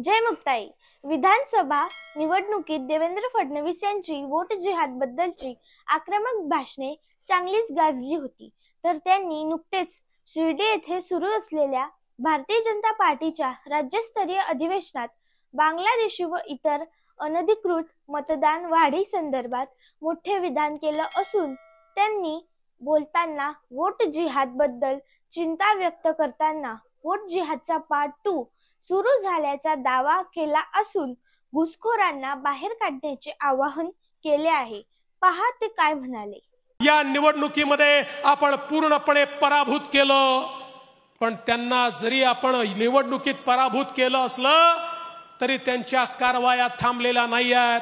जय मुक्ताई। विधानसभा निवडणुकीत देवेंद्र फडणवीस यांची वोट जिहाद बद्दलची आक्रमक भाषणे चांगलीच गाजली होती। तर त्यांनी नुकतेच शिर्डी येथे सुरू असलेल्या भारतीय जनता पार्टीच्या राज्यस्तरीय अधिवेशनात बांगलादेशी व इतर अनधिकृत मतदान वाढी संदर्भात मोठे विधान केलं असून त्यांनी बोलताना वोट जिहाद बद्दल चिंता व्यक्त करताना वोट जिहादचा पार्ट 2 सुरू झाल्याचा दावा केला असून घुसखोरांना बाहेर काढण्याचे आवाहन केले आहे। पहा ते काय म्हणाले। या निवडणुकीमध्ये आपण पूर्णपणे पराभूत केलं, पण त्यांना जरी आपण निवडणुकीत पराभूत केलं असलं तरी त्यांच्या कारवाया थांबलेल्या नाही आहेत।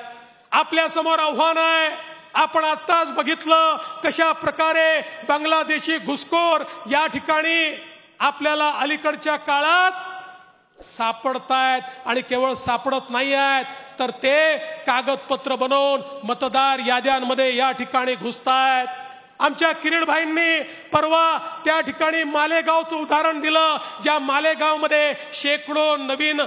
आपल्या समोर आव्हान आहे। आपण आताच बघितलं कशा प्रकारे बांगलादेशी घुसखोर या ठिकाणी आपल्याला अलीकडच्या काळात सापडतायत आणि केवळ सापडत नाही आहेत तर ते कागदपत्र बनवून मतदार याद्यांमध्ये या ठिकाणी घुसतायत। आमच्या किरीट भाईंनी परवा त्या ठिकाणी मालेगावचं उदाहरण दिलं, ज्या मालेगावमध्ये शेकडो नवीन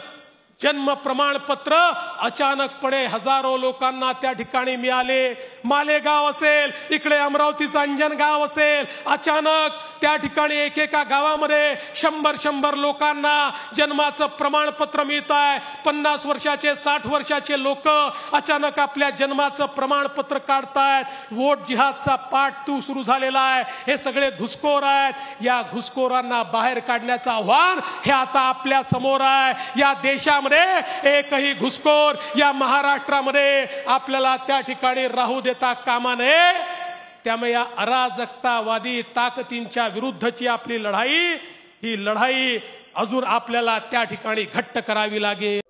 जन्म प्रमाणपत्र अचानकपणे हजारो लोकांना त्या ठिकाणी मिळाले। मालेगाव असेल, इकडे अमरावतीचं अंजनगाव असेल, अचानक त्या ठिकाणी एकेका गावामध्ये 100 लोकांना जन्माचं प्रमाणपत्र मिळत आहे। 50 वर्षाचे 60 वर्षाचे लोक अचानक आपल्या जन्माचं प्रमाणपत्र काढतायत। वोट जिहादचा पार्ट 2 सुरू झालेला आहे। हे सगळे घुसखोर आहेत। या घुसखोरांना बाहेर काढण्याचं आव्हान हे आता आपल्या समोर आहे। या देशामध्ये एकही घुसखोर या महाराष्ट्रामध्ये आपल्याला त्या ठिकाणी राहू देता कामा नये। त्यामुळे या अराजकतावादी ताकदींच्या विरुद्धची आपली लढाई, ही लढाई अजून आपल्याला त्या ठिकाणी घट्ट करावी लागेल।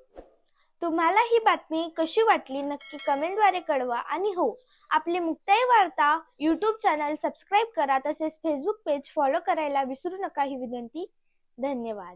तुम्हाला ही बातमी कशी वाटली नक्की कमेंटद्वारे कळवा आणि हो, आपले मुक्ताई वार्ता YouTube चॅनल सबस्क्राइब करा, तसेच फेसबुक पेज फॉलो करायला विसरू नका ही विनंती। धन्यवाद।